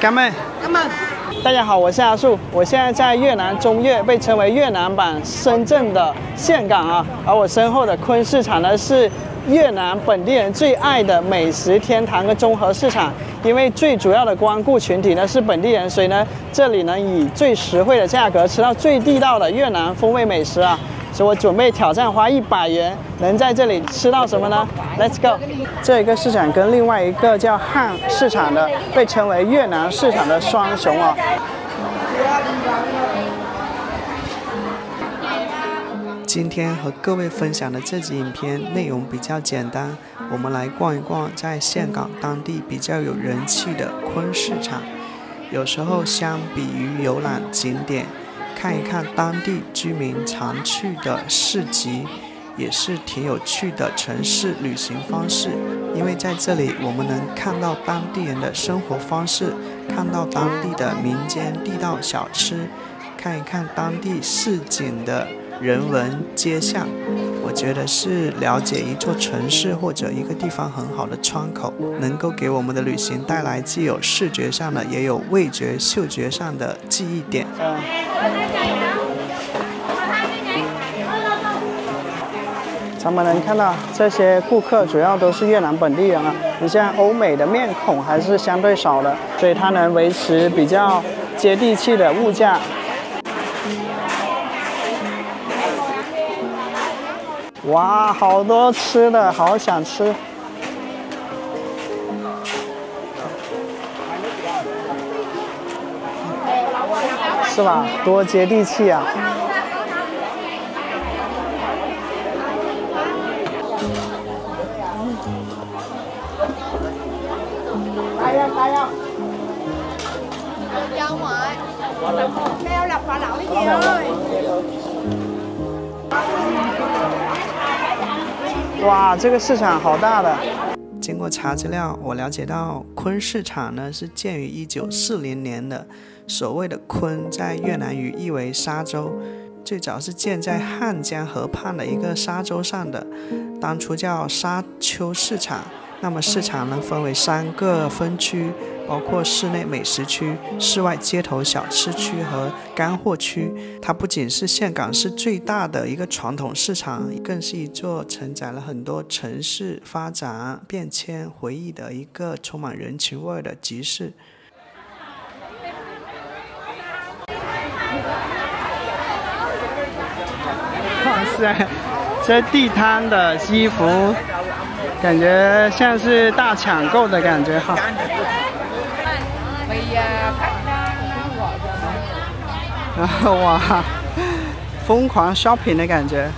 感恩。大家好，我是阿树，我现在在越南中越，被称为越南版深圳的岘港啊。而我身后的昆市场呢，是越南本地人最爱的美食天堂跟综合市场。因为最主要的光顾群体呢是本地人，所以呢这里呢以最实惠的价格吃到最地道的越南风味美食啊。所以我准备挑战花100元，能在这里吃到什么呢 ？Let's go！ 这一个市场跟另外一个叫汉市场的，被称为越南市场的双雄啊。今天和各位分享的这集影片内容比较简单，我们来逛一逛在岘港当地比较有人气的昆市场。有时候相比于游览景点，看一看当地居民常去的市集，也是挺有趣的城市旅行方式。因为在这里我们能看到当地人的生活方式，看到当地的民间地道小吃，看一看当地市井的人文街巷，我觉得是了解一座城市或者一个地方很好的窗口，能够给我们的旅行带来既有视觉上的，也有味觉、嗅觉上的记忆点。咱们能看到这些顾客主要都是越南本地人啊，你像欧美的面孔还是相对少的，所以它能维持比较接地气的物价。哇，好多吃的，好想吃。是吧？多接地气啊！哇，这个市场好大的！经过查资料，我了解到昆市场呢是建于1940年的。所谓的昆在越南语意为沙洲，最早是建在汉江河畔的一个沙洲上的，当初叫沙丘市场。那么市场呢分为3个分区，包括室内美食区、室外街头小吃区和干货区。它不仅是岘港市最大的一个传统市场，更是一座承载了很多城市发展变迁回忆的一个充满人情味的集市。哇塞，这地摊的衣服感觉像是大抢购的感觉哈。然后哇，疯狂 shopping 的感觉。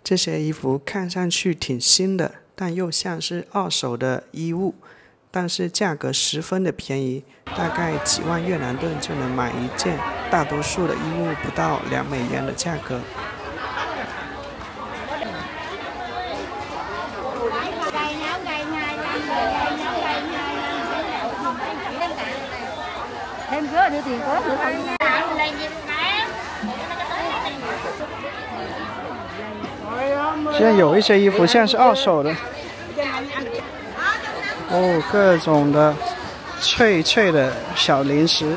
这些衣服看上去挺新的，但又像是二手的衣物，但是价格十分的便宜，大概几万越南盾就能买一件，大多数的衣物不到2美元的价格。现在有一些衣服像是二手的，哦，各种的脆脆的小零食，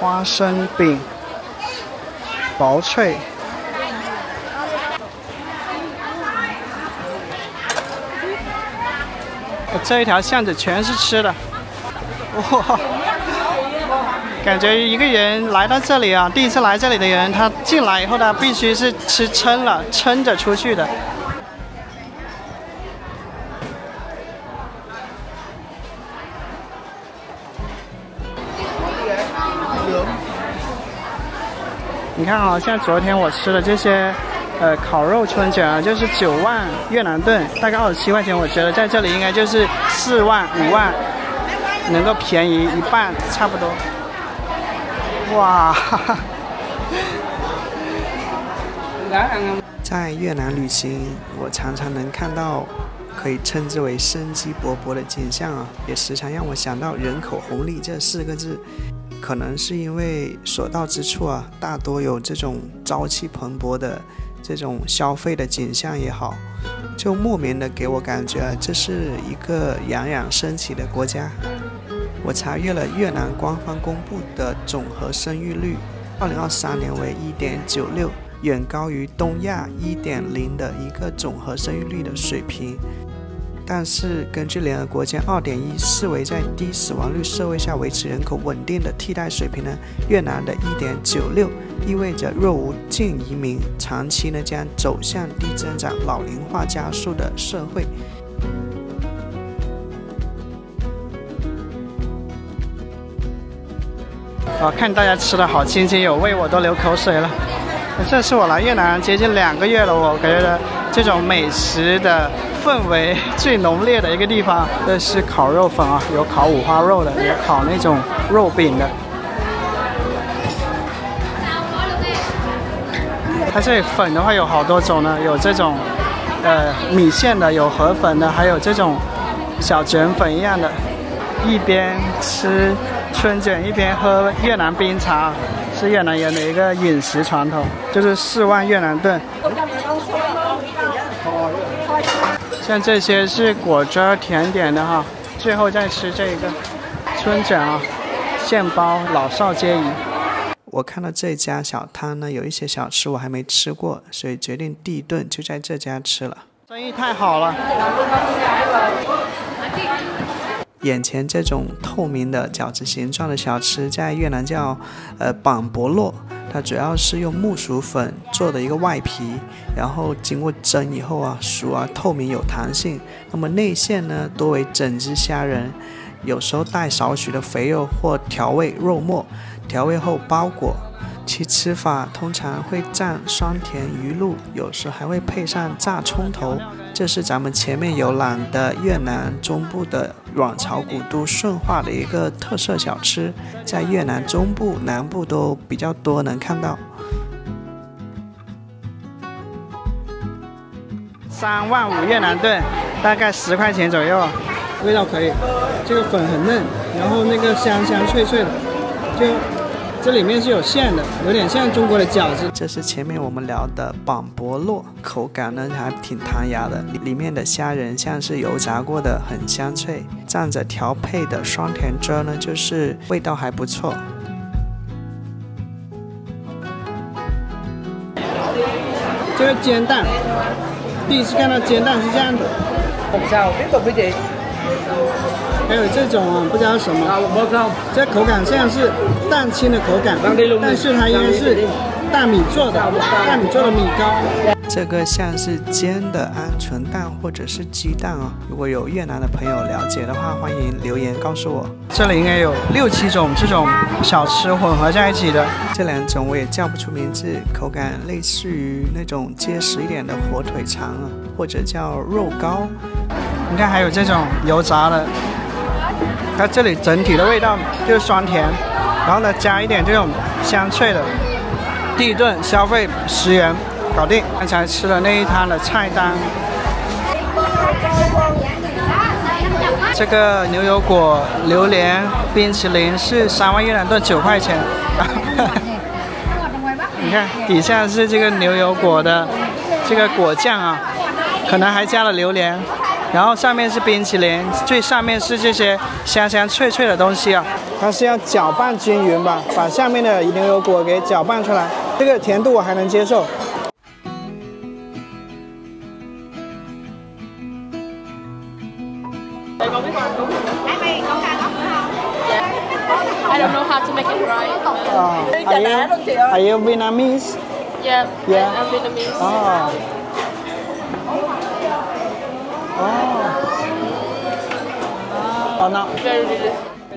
花生饼，薄脆。这一条巷子全是吃的，哇！感觉一个人来到这里啊，第一次来这里的人，他进来以后，他必须是吃撑了，撑着出去的。你看啊，像昨天我吃的这些，烤肉春卷啊，就是9万越南盾，大概27块钱。我觉得在这里应该就是4万、5万，能够便宜一半差不多。哇！在越南旅行，我常常能看到可以称之为生机勃勃的景象啊，也时常让我想到人口红利这4个字。可能是因为所到之处啊，大多有这种朝气蓬勃的这种消费的景象也好，就莫名的给我感觉这是一个冉冉升起的国家。我查阅了越南官方公布的总和生育率，2023年为 1.96， 远高于东亚 1.0 的一个总和生育率的水平。但是根据联合国将 2.1 视为在低死亡率社会下维持人口稳定的替代水平呢，越南的 1.96 意味着若无净移民，长期呢将走向低增长、老龄化加速的社会。看大家吃的好津津有味，我都流口水了。这是我来越南接近2个月了，我觉得这种美食的氛围最浓烈的一个地方。这是烤肉粉啊，有烤五花肉的，有烤那种肉饼的。它这里粉的话有好多种呢，有这种米线的，有河粉的，还有这种小卷粉一样的。一边吃春卷一边喝越南冰茶，是越南人的一个饮食传统，就是4万越南盾。像这些是果汁甜点的哈，最后再吃这个春卷啊，现包老少皆宜。我看到这家小摊呢，有一些小吃我还没吃过，所以决定第一顿就在这家吃了。生意太好了。眼前这种透明的饺子形状的小吃，在越南叫板博洛，它主要是用木薯粉做的一个外皮，然后经过蒸以后啊，薯啊透明有弹性。那么内馅呢，多为整只虾仁，有时候带少许的肥肉或调味肉末，调味后包裹。其吃法通常会蘸酸甜鱼露，有时还会配上炸葱头。这是咱们前面游览的越南中部的阮朝古都顺化的一个特色小吃，在越南中部、南部都比较多能看到。3万5越南盾，大概10块钱左右，味道可以。这个粉很嫩，然后那个香香脆脆的，就这里面是有馅的，有点像中国的饺子。这是前面我们聊的板博洛，口感呢还挺弹牙的，里面的虾仁像是油炸过的，很香脆，蘸着调配的酸甜汁呢，就是味道还不错。这个煎蛋，第一次看到煎蛋是这样的。还有这种啊，不知道什么，这口感像是蛋清的口感，但是它应该是大米做的米糕。这个像是煎的鹌鹑蛋或者是鸡蛋哦，如果有越南的朋友了解的话，欢迎留言告诉我。这里应该有6、7种这种小吃混合在一起的，这2种我也叫不出名字，口感类似于那种结实一点的火腿肠啊，或者叫肉糕。你看还有这种油炸的。它这里整体的味道就是酸甜，然后呢加一点这种香脆的。第一顿消费10元搞定。刚才吃了那一摊的菜单，这个牛油果榴莲冰淇淋是3万越南盾9块钱。你看底下是这个牛油果的这个果酱啊，可能还加了榴莲。然后上面是冰淇淋，最上面是这些香香脆脆的东西啊。它是要搅拌均匀吧，把下面的牛油果给搅拌出来。这个甜度我还能接受。I don't know how to make it right. Are you Vietnamese? Yeah. Yeah. I'm Vietnamese. Oh no. Very delicious.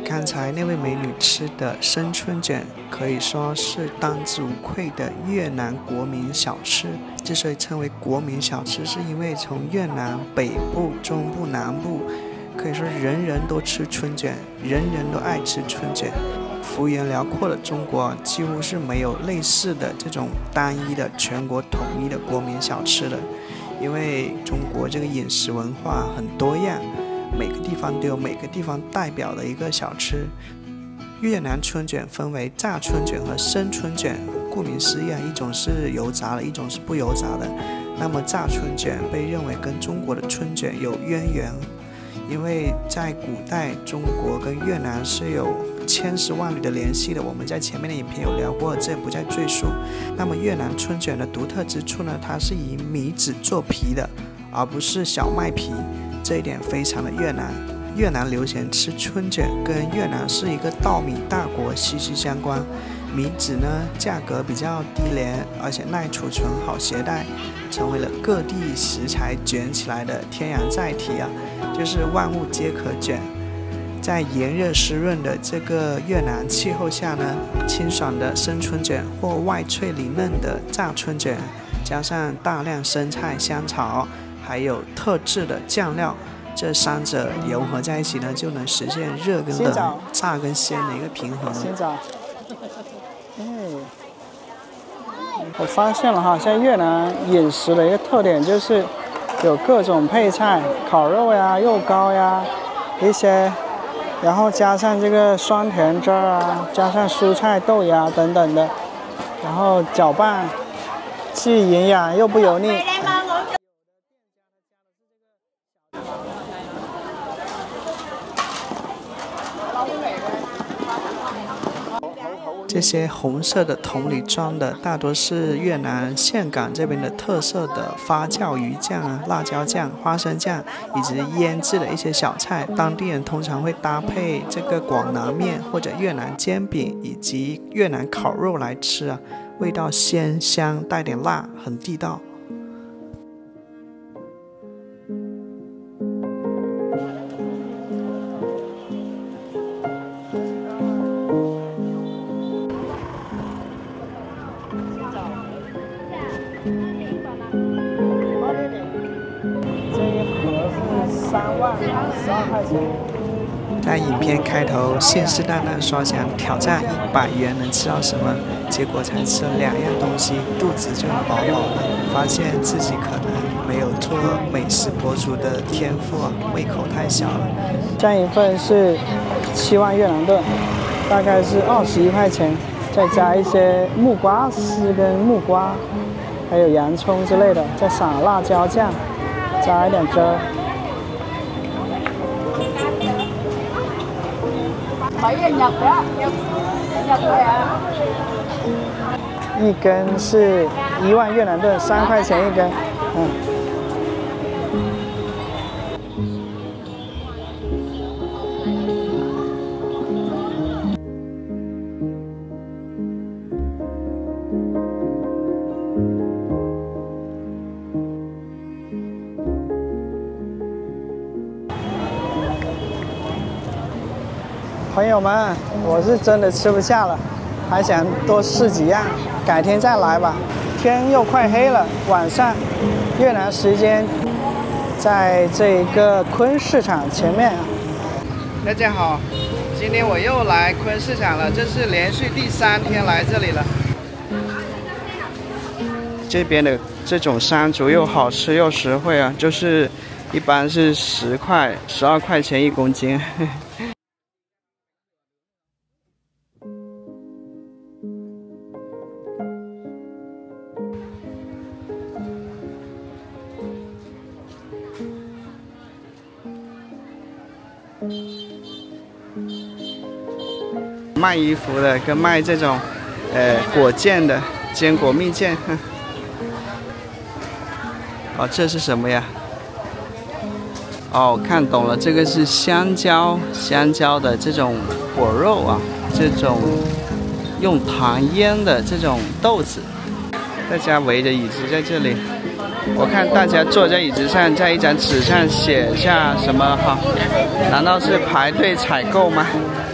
刚才那位美女吃的生春卷可以说是当之无愧的越南国民小吃。之所以称为国民小吃，是因为从越南北部、中部、南部，可以说人人都吃春卷，人人都爱吃春卷。幅员辽阔的中国几乎是没有类似的这种单一的全国统一的国民小吃的，因为中国这个饮食文化很多样，每个地方都有每个地方代表的一个小吃。越南春卷分为炸春卷和生春卷，顾名思义啊，一种是油炸的，一种是不油炸的。那么炸春卷被认为跟中国的春卷有渊源，因为在古代中国跟越南是有千丝万缕的联系的，我们在前面的影片有聊过，这不再赘述。那么越南春卷的独特之处呢，它是以米纸做皮的，而不是小麦皮，这一点非常的越南。越南流行吃春卷，跟越南是一个稻米大国息息相关。米纸呢，价格比较低廉，而且耐储存、好携带，成为了各地食材卷起来的天然载体啊，就是万物皆可卷。在炎热湿润的这个越南气候下呢，清爽的生春卷或外脆里嫩的炸春卷，加上大量生菜、香草，还有特制的酱料，这三者融合在一起呢，就能实现热跟冷、炸跟鲜的一个平衡。我发现了哈，在越南饮食的一个特点就是有各种配菜，烤肉呀、肉糕呀，一些。然后加上这个酸甜汁啊，加上蔬菜、豆芽等等的，然后搅拌，既营养又不油腻。这些红色的桶里装的大多是越南岘港这边的特色的发酵鱼酱啊、辣椒酱、花生酱以及腌制的一些小菜，当地人通常会搭配这个广南面或者越南煎饼以及越南烤肉来吃啊，味道鲜香，带点辣，很地道。在影片开头信誓旦旦说想挑战100元能吃到什么，结果才吃了2样东西，肚子就饱饱的，发现自己可能没有做美食博主的天赋啊，胃口太小了。这样一份是7万越南盾，大概是21块钱，再加一些木瓜丝跟木瓜，还有洋葱之类的，再撒辣椒酱，加一点汁儿。一根是1万越南盾，3块钱一根。朋友们，我是真的吃不下了，还想多试几样，改天再来吧。天又快黑了，晚上越南时间，在这个昆市场前面。大家好，今天我又来昆市场了，这是连续第3天来这里了。这边的这种山竹又好吃又实惠啊，就是一般是10块、12块钱1公斤。卖衣服的跟卖这种果酱的坚果蜜饯。哦，这是什么呀？哦，看懂了，这个是香蕉的这种果肉啊，这种用糖腌的这种豆子。大家围着椅子在这里，我看大家坐在椅子上，在一张纸上写下什么哈？难道是排队采购吗？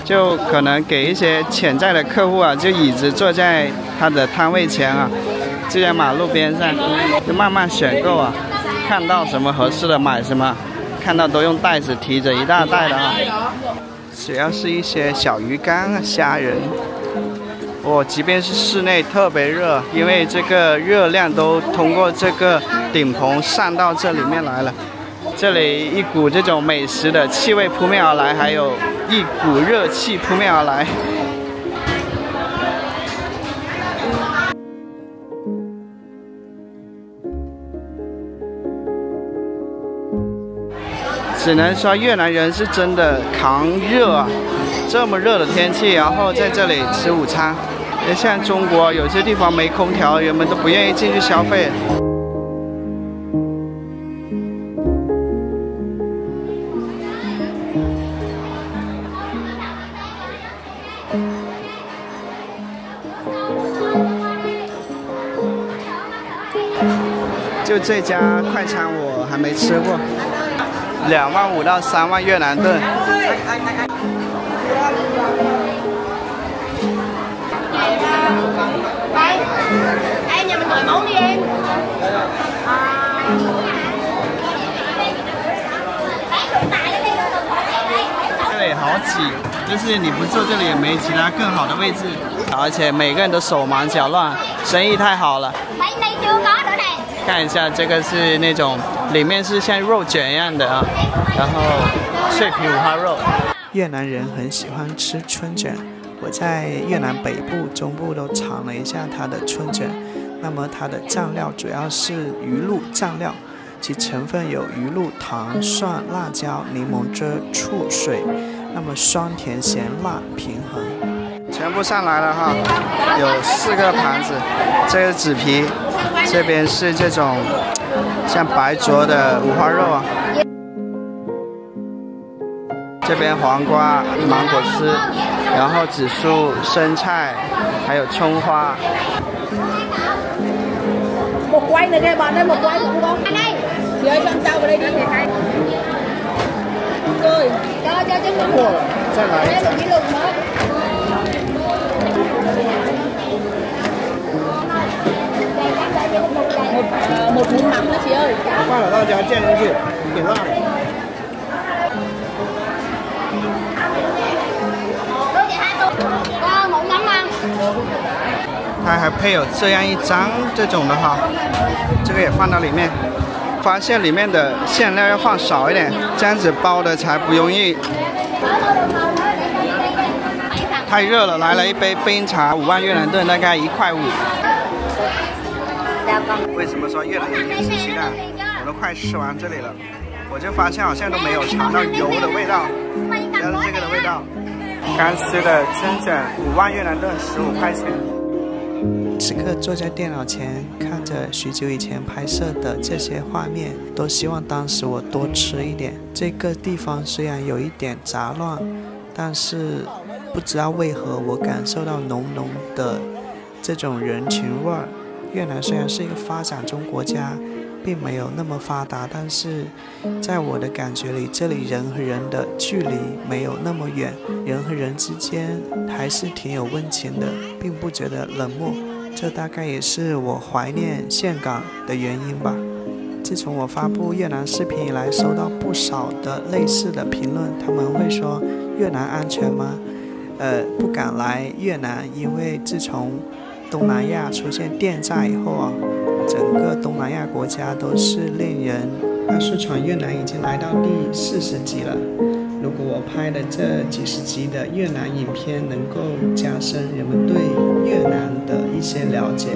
就可能给一些潜在的客户啊，就椅子坐在他的摊位前啊，就在马路边上，就慢慢选购啊，看到什么合适的买什么，看到都用袋子提着一大袋的啊。主要是一些小鱼干啊、虾仁。即便是室内特别热，因为这个热量都通过这个顶棚上到这里面来了。这里一股这种美食的气味扑面而来，还有一股热气扑面而来，只能说越南人是真的扛热啊，这么热的天气，然后在这里吃午餐。像中国有些地方没空调，人们都不愿意进去消费。就这家快餐我还没吃过，25000到3万越南盾。Em nhà mình gọi món đi em. 这里好挤，就是你不坐这里也没其他更好的位置，而且每个人都手忙脚乱，生意太好了。看一下，这个是那种里面是像肉卷一样的啊，然后脆皮五花肉。越南人很喜欢吃春卷，我在越南北部、中部都尝了一下它的春卷。那么它的酱料主要是鱼露酱料，其成分有鱼露、糖、蒜、辣椒、柠檬汁、醋、水，那么酸甜咸辣平衡。全部上来了哈，有4个盘子，这个纸皮，这边是这种像白灼的五花肉啊，这边黄瓜、芒果丝，然后紫苏、生菜，还有葱花。Một quay này đây, bọn đây một quay cũng có. Đây. Chị ơi, cho anh tao vào đây đi. Cười. Cho chứ không. 再来一种。một muỗng mắm đó chị ơi. 放了辣椒酱进去，挺辣的。muỗng mắm ăn. 它还配有这样一张这种的哈，这个也放到里面。发现里面的馅料要放少一点，这样子包的才不容易。太热了，来了一杯冰茶，5万越南盾，大概1.5块。为什么说越南人也吃鸡蛋？我都快吃完这里了，我就发现好像都没有尝到油的味道，只要是这个的味道。刚吃的春卷5万越南盾，15块钱。此刻坐在电脑前，看着许久以前拍摄的这些画面，都希望当时我多吃一点。这个地方虽然有一点杂乱，但是不知道为何我感受到浓浓的这种人情味儿。越南虽然是一个发展中国家，并没有那么发达，但是在我的感觉里，这里人和人的距离没有那么远，人和人之间还是挺有温情的，并不觉得冷漠。这大概也是我怀念岘港的原因吧。自从我发布越南视频以来，收到不少的类似的评论，他们会说越南安全吗？不敢来越南，因为自从东南亚出现电诈以后啊，整个东南亚国家都是令人。阿树闯越南已经来到第40集了。如果我拍的这几十集的越南影片能够加深人们对越南的一些了解，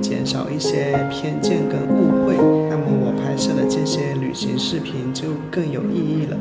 减少一些偏见跟误会，那么我拍摄的这些旅行视频就更有意义了。